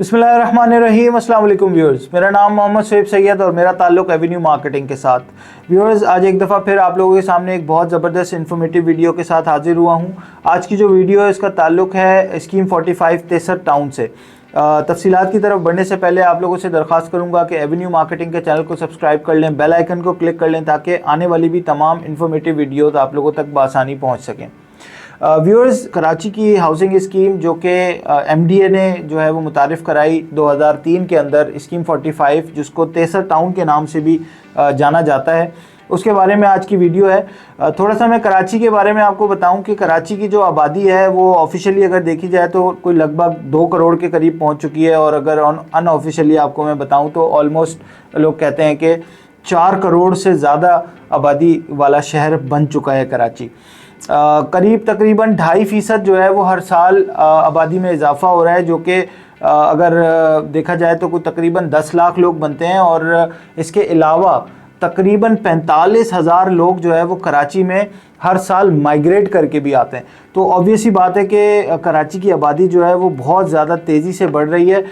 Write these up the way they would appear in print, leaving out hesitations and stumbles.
बिस्मिल्लाहिर्रहमानिर्रहीम। अस्सलाम वालेकुम व्यूअर्स, मेरा नाम मोहम्मद शुएब सैयद और मेरा ताल्लुक एवेन्यू मार्केटिंग के साथ। व्यूअर्स, आज एक दफ़ा फिर आप लोगों के सामने एक बहुत ज़बरदस्त इन्फॉर्मेटिव वीडियो के साथ हाजिर हुआ हूँ। आज की जो वीडियो है इसका ताल्लुक है स्कीम 45 तेसर टाउन से। तफसीलात की तरफ बढ़ने से पहले आप लोगों से दरख्वास्त करूँगा कि एवेन्यू मार्केटिंग के चैनल को सब्सक्राइब कर लें, बेल आइकन को क्लिक कर लें ताकि आने वाली भी तमाम इन्फॉर्मेटिव वीडियोज़ आप लोगों तक बआसानी पहुँच सकें। व्यूअर्स, कराची की हाउसिंग स्कीम जो कि MDA ने जो है वो मुतारिफ़ कराई 2003 के अंदर, स्कीम 45 जिसको तेसर टाउन के नाम से भी जाना जाता है, उसके बारे में आज की वीडियो है। थोड़ा सा मैं कराची के बारे में आपको बताऊं कि कराची की जो आबादी है वो ऑफिशियली अगर देखी जाए तो कोई लगभग 2 करोड़ के करीब पहुंच चुकी है, और अगर अनऑफिशियली आपको मैं बताऊं तो ऑलमोस्ट लोग कहते हैं कि 4 करोड़ से ज़्यादा आबादी वाला शहर बन चुका है कराची। करीब तकरीबन 2.5% जो है वो हर साल आबादी में इजाफा हो रहा है, जो कि अगर देखा जाए तो कोई तकरीबन 10 लाख लोग बनते हैं। और इसके अलावा तकरीबन 45,000 लोग जो है वो कराची में हर साल माइग्रेट करके भी आते हैं। तो ऑब्वियस ही बात है कि कराची की आबादी जो है वो बहुत ज़्यादा तेज़ी से बढ़ रही है।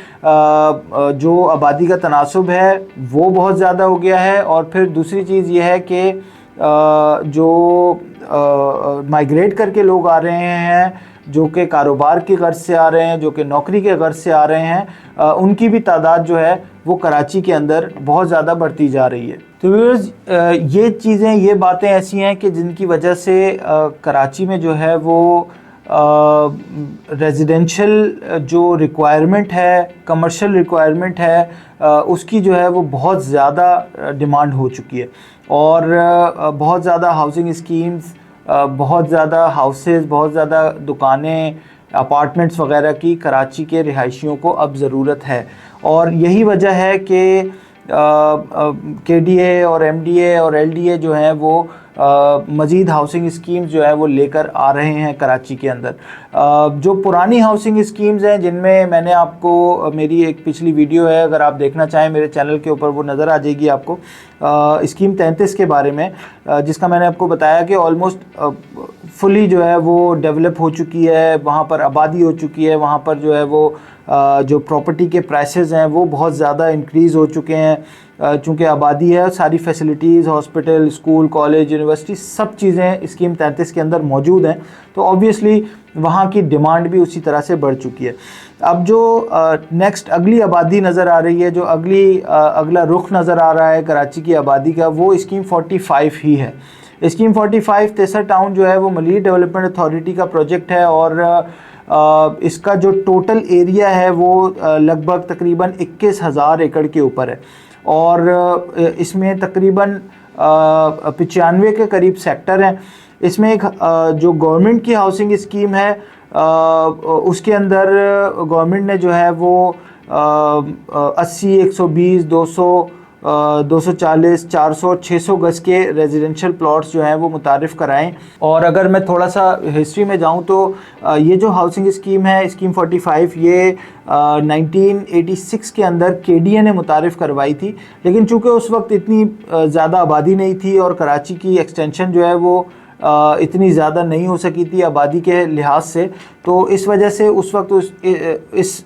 जो आबादी का तनासुब है वो बहुत ज़्यादा हो गया है। और फिर दूसरी चीज़ ये है कि जो माइग्रेट करके लोग आ रहे हैं, जो कि कारोबार की गर्ज से आ रहे हैं, जो कि नौकरी के गर्ज से आ रहे हैं, उनकी भी तादाद जो है वो कराची के अंदर बहुत ज़्यादा बढ़ती जा रही है। तो व्यूअर्स, ये चीज़ें, ये बातें ऐसी हैं कि जिनकी वजह से कराची में जो है वो रेजिडेंशियल जो रिक्वायरमेंट है, कमर्शियल रिक्वायरमेंट है, उसकी जो है वो बहुत ज़्यादा डिमांड हो चुकी है। और बहुत ज़्यादा हाउसिंग स्कीम्स, बहुत ज़्यादा हाउसेस, बहुत ज़्यादा दुकानें, अपार्टमेंट्स वगैरह की कराची के रिहायशियों को अब ज़रूरत है। और यही वजह है कि KDA और MDA और LDA जो हैं वो मज़ीद हाउसिंग स्कीम्स जो है वो लेकर आ रहे हैं कराची के अंदर। जो पुरानी हाउसिंग स्कीम्स हैं, जिनमें मैंने आपको, मेरी एक पिछली वीडियो है, अगर आप देखना चाहें मेरे चैनल के ऊपर वो नज़र आ जाएगी आपको, स्कीम 33 के बारे में, जिसका मैंने आपको बताया कि ऑलमोस्ट फुली जो है वो डेवलप हो चुकी है, वहाँ पर आबादी हो चुकी है, वहाँ पर जो है वो जो प्रॉपर्टी के प्राइसेस हैं वो बहुत ज़्यादा इंक्रीज़ हो चुके हैं। चूँकि आबादी है, सारी facilities, hospital, school, college, university, सब चीज़ें स्कीम 33 के अंदर मौजूद हैं। तो ऑब्वियसली वहाँ की डिमांड भी उसी तरह से बढ़ चुकी है। अब जो नेक्स्ट अगली आबादी नज़र आ रही है, जो अगला रुख नज़र आ रहा है कराची की आबादी का, वो स्कीम 45 ही है। स्कीम 45 तेसर टाउन जो है वो मलीर डेवलपमेंट अथॉरिटी का प्रोजेक्ट है, और इसका जो टोटल एरिया है वो लगभग तकरीबन 21,000 एकड़ के ऊपर है। और इसमें तकरीबन 95 के करीब सेक्टर हैं। इसमें एक जो गवर्नमेंट की हाउसिंग स्कीम है, उसके अंदर गवर्नमेंट ने जो है वो 80, 120, 200, 240, 400, 600 गज के रेजिडेंशियल प्लॉट्स जो हैं वो मुतारिफ़ कराएं। और अगर मैं थोड़ा सा हिस्ट्री में जाऊं तो ये जो हाउसिंग स्कीम है, स्कीम 45, ये 1986 के अंदर KDA ने मुतारिफ़ करवाई थी। लेकिन चूँकि उस वक्त इतनी ज़्यादा आबादी नहीं थी और कराची की एक्सटेंशन जो है वो इतनी ज़्यादा नहीं हो सकी थी आबादी के लिहाज से, तो इस वजह से उस वक्त इस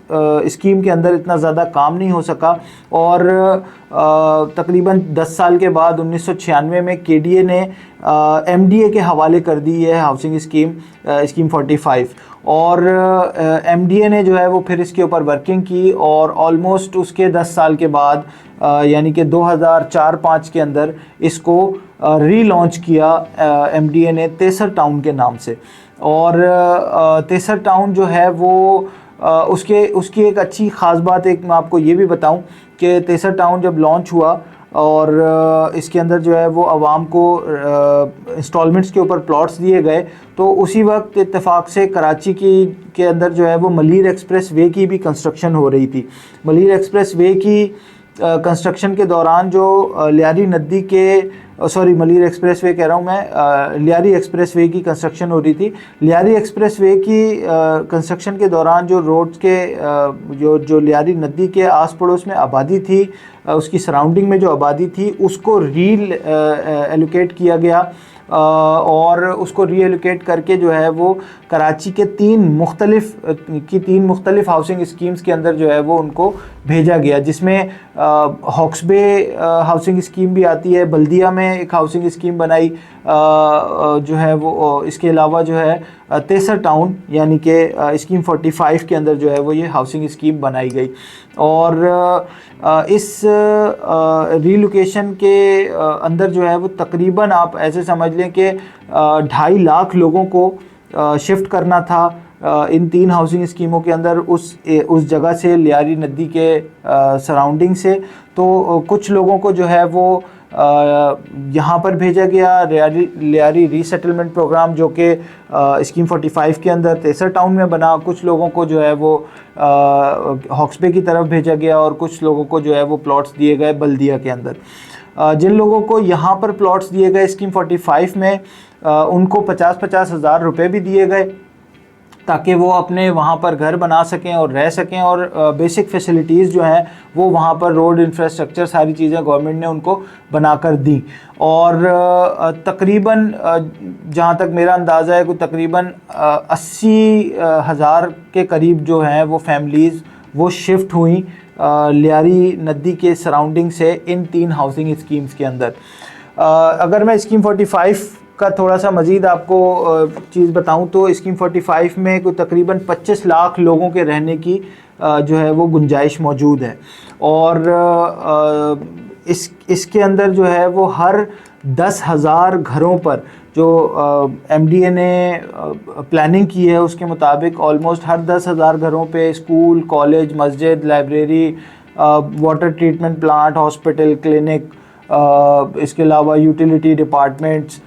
स्कीम के अंदर इतना ज़्यादा काम नहीं हो सका। और तकरीबन 10 साल के बाद 1996 में KDA ने MDA के हवाले कर दी है हाउसिंग स्कीम 45। और MDA ने जो है वो फिर इसके ऊपर वर्किंग की, और ऑलमोस्ट उसके 10 साल के बाद यानी कि 2004-05 के अंदर इसको रीलॉन्च किया MDA ने तेसर टाउन के नाम से। और तेसर टाउन जो है वो उसकी एक अच्छी ख़ास बात, एक मैं आपको ये भी बताऊं कि तेसर टाउन जब लॉन्च हुआ और इसके अंदर जो है वो आवाम को इंस्टॉलमेंट्स के ऊपर प्लॉट्स दिए गए, तो उसी वक्त इत्तेफाक से कराची के अंदर जो है वो मलीर एक्सप्रेस वे की भी कंस्ट्रक्शन हो रही थी। मलीर एक्सप्रेस वे की कंस्ट्रक्शन के दौरान जो लियारी नदी के मलीर एक्सप्रेस वे कह रहा हूँ मैं, लियारी एक्सप्रेस वे की कंस्ट्रक्शन हो रही थी। लियारी एक्सप्रेस वे की कंस्ट्रक्शन के दौरान जो रोड्स के जो लियारी नदी के आस पड़ोस में आबादी थी, उसकी सराउंडिंग में जो आबादी थी, उसको एलोकेट किया गया और उसको रीएलोकेट करके जो है वो कराची के तीन मुख्तलिफ हाउसिंग स्कीम्स के अंदर जो है वो उनको भेजा गया, जिसमें हॉक्स बे हाउसिंग स्कीम भी आती है, बल्दिया में एक हाउसिंग स्कीम बनाई जो है वो, इसके अलावा जो है तेसर टाउन यानी कि स्कीम 45 के अंदर जो है वो ये हाउसिंग स्कीम बनाई गई। और इस रीलोकेशन के अंदर जो है वो तकरीबन आप ऐसे समझ लें कि 2.5 लाख लोगों को शिफ्ट करना था इन 3 हाउसिंग स्कीमों के अंदर उस जगह से, लियारी नदी के सराउंडिंग से। तो कुछ लोगों को जो है वो यहाँ पर भेजा गया, लियारी रीसेटलमेंट प्रोग्राम जो कि स्कीम 45 के अंदर तेसर टाउन में बना। कुछ लोगों को जो है वो हॉक्स बे की तरफ भेजा गया और कुछ लोगों को जो है वो प्लॉट्स दिए गए बल्दिया के अंदर। जिन लोगों को यहाँ पर प्लॉट्स दिए गए स्कीम 45 में, उनको 50-50 हज़ार रुपये भी दिए गए ताकि वो अपने वहाँ पर घर बना सकें और रह सकें, और बेसिक फैसिलिटीज़ जो हैं वो वहाँ पर रोड इंफ्रास्ट्रक्चर सारी चीज़ें गवर्नमेंट ने उनको बनाकर दी। और तकरीबन जहाँ तक मेरा अंदाज़ा है, कोई तकरीबन 80,000 के करीब जो हैं वो फैमिलीज़ वो शिफ्ट हुई लियारी नदी के सराउंडिंग से इन 3 हाउसिंग स्कीम्स के अंदर। अगर मैं स्कीम 45 का थोड़ा सा मज़ीद आपको चीज़ बताऊं तो स्कीम 45 में कोई तकरीबन 25 लाख लोगों के रहने की जो है वो गुंजाइश मौजूद है। और इसके अंदर जो है वो हर 10,000 घरों पर जो MDA ने प्लानिंग की है उसके मुताबिक ऑलमोस्ट हर 10,000 घरों पे स्कूल, कॉलेज, मस्जिद, library, water treatment plant, hospital, clinic, इसके अलावा यूटिलिटी डिपार्टमेंट्स,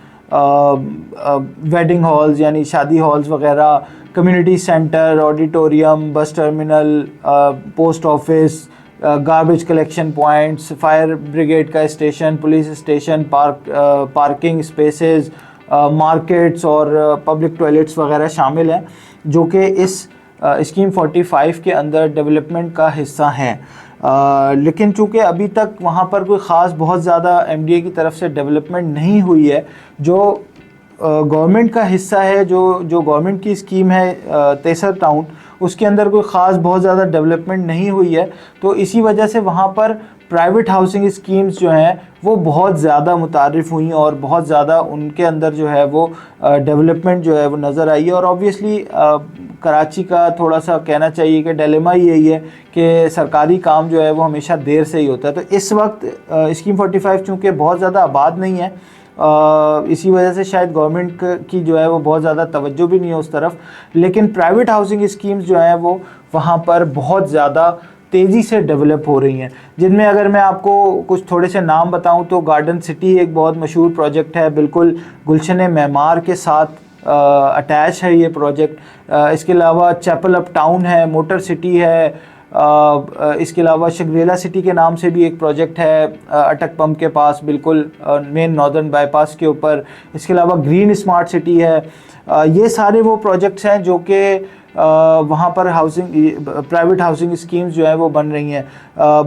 वेडिंग हॉल्स यानी शादी हॉल्स वगैरह, community centre, auditorium, bus terminal, post office, garbage collection points, fire brigade का station, police station, parking spaces, markets और public toilets वगैरह शामिल हैं, जो कि इस स्कीम 45 के अंदर डेवलपमेंट का हिस्सा हैं। लेकिन चूँकि अभी तक वहाँ पर कोई ख़ास बहुत ज़्यादा MDA की तरफ से डेवलपमेंट नहीं हुई है, जो गवर्नमेंट का हिस्सा है, जो गवर्नमेंट की स्कीम है तेसर टाउन, उसके अंदर कोई ख़ास बहुत ज़्यादा डेवलपमेंट नहीं हुई है। तो इसी वजह से वहाँ पर प्राइवेट हाउसिंग स्कीम्स जो हैं वो बहुत ज़्यादा मुतारिफ़ हुई और बहुत ज़्यादा उनके अंदर जो है वो डेवलपमेंट जो है वो नज़र आई है। और ऑब्वियसली कराची का थोड़ा सा कहना चाहिए कि डिलेमा ही यही है कि सरकारी काम जो है वो हमेशा देर से ही होता है। तो इस वक्त स्कीम 45 चूँकि बहुत ज़्यादा आबाद नहीं है, इसी वजह से शायद गवर्नमेंट की जो है वो बहुत ज़्यादा तवज्जो भी नहीं है उस तरफ। लेकिन प्राइवेट हाउसिंग स्कीम्स जो हैं वो वहाँ पर बहुत ज़्यादा तेज़ी से डेवलप हो रही हैं, जिनमें अगर मैं आपको कुछ थोड़े से नाम बताऊं तो गार्डन सिटी एक बहुत मशहूर प्रोजेक्ट है, बिल्कुल गुलशन मेमार के साथ अटैच है ये प्रोजेक्ट। इसके अलावा चैपल अप टाउन है, मोटर सिटी है, इसके अलावा शगरेला सिटी के नाम से भी एक प्रोजेक्ट है अटक पंप के पास, बिल्कुल मेन नॉर्दर्न बाईपास के ऊपर। इसके अलावा ग्रीन स्मार्ट सिटी है। ये सारे वो प्रोजेक्ट्स हैं जो कि वहाँ पर प्राइवेट हाउसिंग स्कीम्स जो है वो बन रही हैं।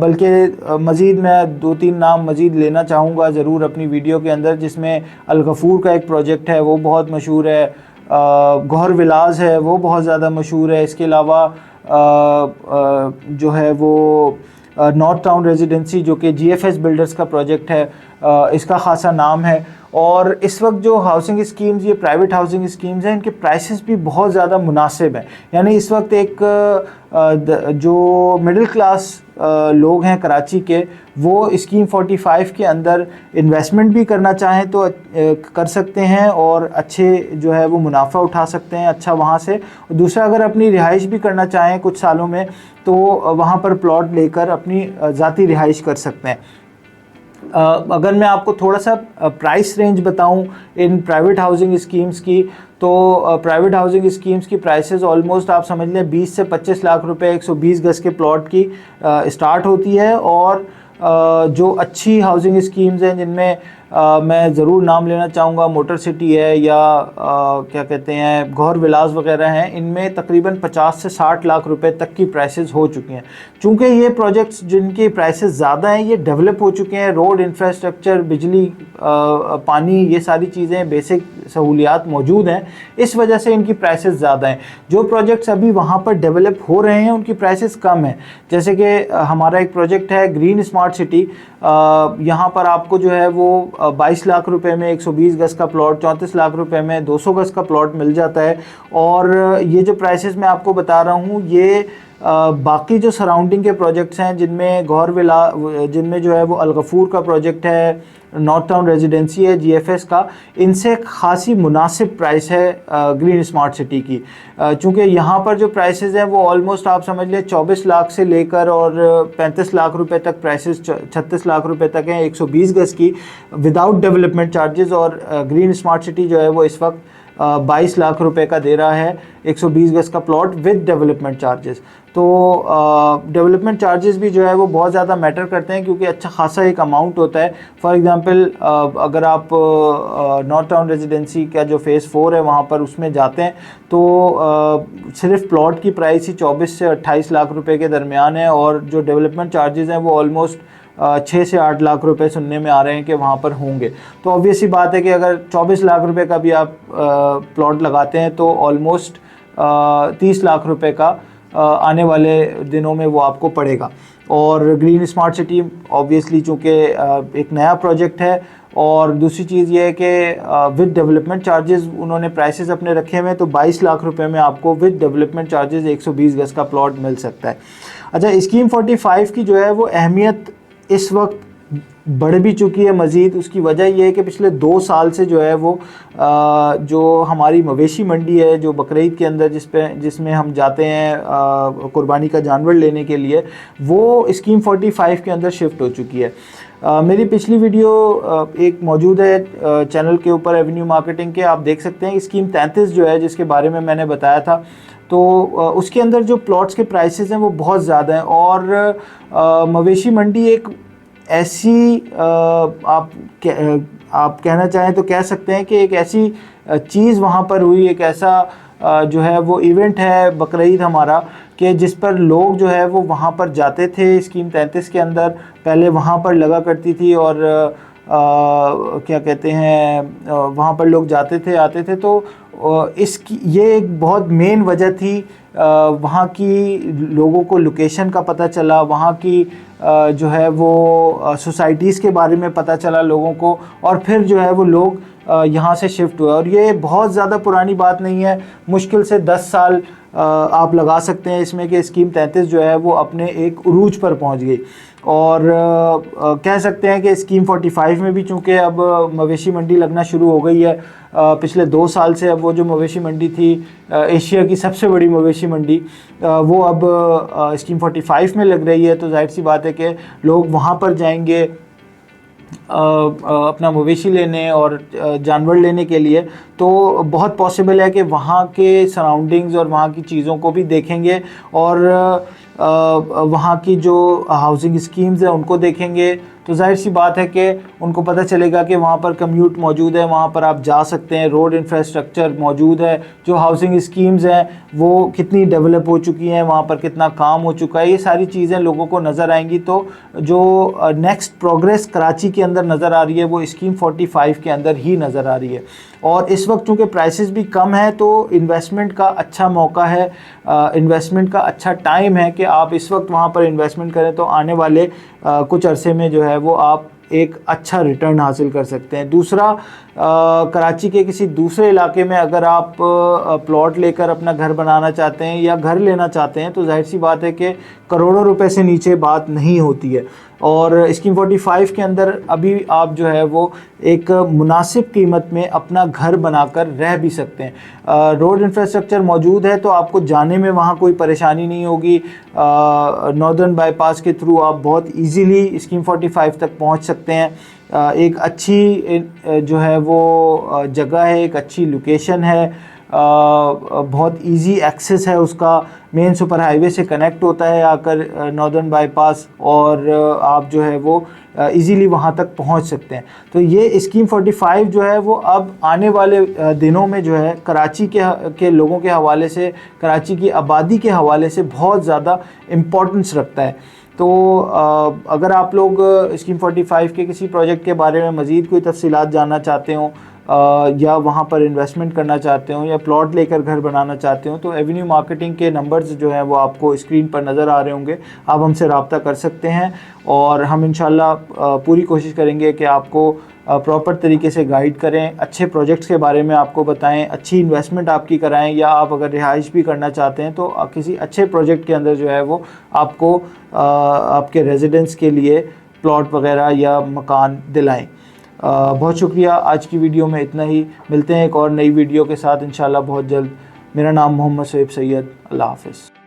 बल्कि मज़ीद मैं 2-3 नाम मज़ीद लेना चाहूँगा ज़रूर अपनी वीडियो के अंदर, जिसमें अलगफूर का एक प्रोजेक्ट है वो बहुत मशहूर है, गौहर विलास है वो बहुत ज़्यादा मशहूर है। इसके अलावा जो है वो नॉर्थ टाउन रेजिडेंसी जो कि GFS बिल्डर्स का प्रोजेक्ट है, इसका ख़ासा नाम है। और इस वक्त जो हाउसिंग स्कीम्स, ये प्राइवेट हाउसिंग स्कीम्स हैं, इनके प्राइसेस भी बहुत ज़्यादा मुनासिब हैं। यानी इस वक्त एक जो मिडिल क्लास लोग हैं कराची के, वो स्कीम 45 के अंदर इन्वेस्टमेंट भी करना चाहें तो कर सकते हैं और अच्छे जो है वो मुनाफा उठा सकते हैं अच्छा वहाँ से। दूसरा, अगर अपनी रिहाइश भी करना चाहें कुछ सालों में तो वहाँ पर प्लॉट लेकर अपनी ज़ाती रिहाइश कर सकते हैं। अगर मैं आपको थोड़ा सा प्राइस रेंज बताऊं इन प्राइवेट हाउसिंग स्कीम्स की, तो प्राइवेट हाउसिंग स्कीम्स की प्राइसेस ऑलमोस्ट आप समझ लें 20 से 25 लाख रुपए 120 गज़ के प्लॉट की स्टार्ट होती है। और जो अच्छी हाउसिंग स्कीम्स हैं जिनमें मैं ज़रूर नाम लेना चाहूँगा, मोटर सिटी है या क्या कहते हैं गौहर विलास वगैरह हैं, इनमें तकरीबन 50 से 60 लाख रुपए तक की प्राइसेस हो चुकी हैं। चूँकि ये प्रोजेक्ट्स जिनकी प्राइसेस ज़्यादा हैं ये डेवलप हो चुके हैं, रोड इंफ्रास्ट्रक्चर, बिजली, पानी, ये सारी चीज़ें, बेसिक सहूलियात मौजूद हैं, इस वजह से इनकी प्राइसेस ज़्यादा हैं। जो प्रोजेक्ट्स अभी वहाँ पर डेवलप हो रहे हैं उनकी प्राइसेस कम हैं। जैसे कि हमारा एक प्रोजेक्ट है ग्रीन स्मार्ट सिटी, यहाँ पर आपको जो है वो 22 लाख रुपए में 120 गज का प्लॉट, 34 लाख रुपए में 200 गज का प्लॉट मिल जाता है। और ये जो प्राइसेस मैं आपको बता रहा हूँ ये बाकी जो सराउंडिंग के प्रोजेक्ट्स हैं जिनमें जिनमें जो है वो अलगफूर का प्रोजेक्ट है, नॉर्थ टाउन रेजिडेंसी है जीएफएस का, इनसे खासी मुनासिब प्राइस है ग्रीन स्मार्ट सिटी की। चूँकि यहाँ पर जो प्राइसेस हैं वो ऑलमोस्ट आप समझ लें 24 लाख से लेकर और 35 लाख रुपए तक प्राइसेस, 36 लाख रुपए तक हैं 120 गज की, विदाउट डेवलपमेंट चार्जेस। और ग्रीन स्मार्ट सिटी जो है वो इस वक्त 22 लाख रुपए का दे रहा है 120 गज का प्लॉट विद डेवलपमेंट चार्जेस। तो डेवलपमेंट चार्जेस भी जो है वो बहुत ज़्यादा मैटर करते हैं, क्योंकि अच्छा खासा एक अमाउंट होता है। फॉर एग्जांपल अगर आप नॉर्थ टाउन रेजिडेंसी का जो फेज़ 4 है वहाँ पर उसमें जाते हैं तो सिर्फ प्लॉट की प्राइस ही 24 से 28 लाख रुपए के दरमियान है, और जो डेवलपमेंट चार्जेस हैं वो ऑलमोस्ट 6 से 8 लाख रुपए सुनने में आ रहे हैं कि वहाँ पर होंगे। तो ऑब्वियस ही बात है कि अगर 24 लाख रुपए का भी आप प्लॉट लगाते हैं तो ऑलमोस्ट 30 लाख रुपए का आने वाले दिनों में वो आपको पड़ेगा। और ग्रीन स्मार्ट सिटी ऑब्वियसली चूँकि एक नया प्रोजेक्ट है, और दूसरी चीज़ ये है कि विद डेवलपमेंट चार्जेस उन्होंने प्राइसेस अपने रखे हुए हैं, तो 22 लाख रुपए में आपको विद डेवलपमेंट चार्जेस 120 गज का प्लॉट मिल सकता है। अच्छा, स्कीम 45 की जो है वो अहमियत इस वक्त बढ़ भी चुकी है मज़ीद। उसकी वजह यह है कि पिछले 2 साल से जो है वो जो हमारी मवेशी मंडी है, जो बकरीद के अंदर जिसमें हम जाते हैं कुर्बानी का जानवर लेने के लिए, वो स्कीम 45 के अंदर शिफ्ट हो चुकी है। मेरी पिछली वीडियो एक मौजूद है चैनल के ऊपर एवेन्यू मार्केटिंग के, आप देख सकते हैं। स्कीम 33 जो है जिसके बारे में मैंने बताया था, तो उसके अंदर जो प्लॉट्स के प्राइसेस हैं वो बहुत ज़्यादा हैं। और मवेशी मंडी एक ऐसी आप कहना चाहें तो कह सकते हैं कि एक ऐसी चीज़ वहाँ पर हुई, एक ऐसा जो है वो इवेंट है बकरीद हमारा, कि जिस पर लोग जो है वो वहाँ पर जाते थे। स्कीम 33 के अंदर पहले वहाँ पर लगा करती थी, और क्या कहते हैं वहाँ पर लोग जाते थे, आते थे। तो इसकी ये एक बहुत मेन वजह थी। वहाँ की लोगों को लोकेशन का पता चला, वहाँ की जो है वो सोसाइटीज़ के बारे में पता चला लोगों को, और फिर जो है वो लोग यहाँ से शिफ्ट हुए। और ये बहुत ज़्यादा पुरानी बात नहीं है, मुश्किल से 10 साल आप लगा सकते हैं इसमें कि स्कीम 33 जो है वो अपने एक उरूज पर पहुँच गई। और कह सकते हैं कि स्कीम 45 में भी चूँकि अब मवेशी मंडी लगना शुरू हो गई है, पिछले 2 साल से अब वो जो मवेशी मंडी थी एशिया की सबसे बड़ी मवेशी मंडी, वो अब स्कीम 45 में लग रही है। तो जाहिर सी बात है कि लोग वहाँ पर जाएंगे अपना मवेशी लेने और जानवर लेने के लिए, तो बहुत पॉसिबल है कि वहाँ के सराउंडिंग्स और वहाँ की चीज़ों को भी देखेंगे, और वहाँ की जो हाउसिंग स्कीम्स हैं उनको देखेंगे। तो जाहिर सी बात है कि उनको पता चलेगा कि वहाँ पर कम्यूट मौजूद है, वहाँ पर आप जा सकते हैं, रोड इंफ्रास्ट्रक्चर मौजूद है, जो हाउसिंग स्कीम्स हैं वो कितनी डेवलप हो चुकी हैं, वहाँ पर कितना काम हो चुका है, ये सारी चीज़ें लोगों को नज़र आएंगी। तो जो नेक्स्ट प्रोग्रेस कराची के अंदर नज़र आ रही है वो स्कीम 45 के अंदर ही नज़र आ रही है। और इस वक्त चूँकि प्राइसेस भी कम है तो इन्वेस्टमेंट का अच्छा मौका है, इन्वेस्टमेंट का अच्छा टाइम है कि आप इस वक्त वहाँ पर इन्वेस्टमेंट करें, तो आने वाले कुछ अरसे में जो है वो आप एक अच्छा रिटर्न हासिल कर सकते हैं। दूसरा, कराची के किसी दूसरे इलाके में अगर आप प्लॉट लेकर अपना घर बनाना चाहते हैं या घर लेना चाहते हैं, तो जाहिर सी बात है कि करोड़ों रुपए से नीचे बात नहीं होती है। और स्कीम 45 के अंदर अभी आप जो है वो एक मुनासिब कीमत में अपना घर बनाकर रह भी सकते हैं। रोड इंफ्रास्ट्रक्चर मौजूद है, तो आपको जाने में वहाँ कोई परेशानी नहीं होगी। नॉर्दर्न बाईपास के थ्रू आप बहुत इजीली स्कीम 45 तक पहुँच सकते हैं। एक अच्छी जो है वो जगह है, एक अच्छी लोकेशन है, बहुत इजी एक्सेस है उसका, मेन सुपर हाईवे से कनेक्ट होता है आकर नॉर्दर्न बाईपास, और आप जो है वो इजीली वहाँ तक पहुँच सकते हैं। तो ये स्कीम 45 जो है वो अब आने वाले दिनों में जो है कराची के लोगों के हवाले से, कराची की आबादी के हवाले से बहुत ज़्यादा इम्पोर्टेंस रखता है। तो अगर आप लोग स्कीम 45 के किसी प्रोजेक्ट के बारे में मज़ीद कोई तफसीलात जानना चाहते हो, या वहाँ पर इन्वेस्टमेंट करना चाहते हो, या प्लॉट लेकर घर बनाना चाहते हो, तो एवेन्यू मार्केटिंग के नंबर्स जो हैं वो आपको स्क्रीन पर नज़र आ रहे होंगे, आप हमसे रब्ता कर सकते हैं। और हम इंशाल्लाह पूरी कोशिश करेंगे कि आपको प्रॉपर तरीके से गाइड करें, अच्छे प्रोजेक्ट्स के बारे में आपको बताएं, अच्छी इन्वेस्टमेंट आपकी कराएं, या आप अगर रिहाइश भी करना चाहते हैं तो किसी अच्छे प्रोजेक्ट के अंदर जो है वो आपको आपके रेजिडेंस के लिए प्लॉट वगैरह या मकान दिलाएं। बहुत शुक्रिया। आज की वीडियो में इतना ही, मिलते हैं एक और नई वीडियो के साथ इंशाल्लाह बहुत जल्द। मेरा नाम मोहम्मद शोएब सैयद। अल्लाह हाफ़िज़।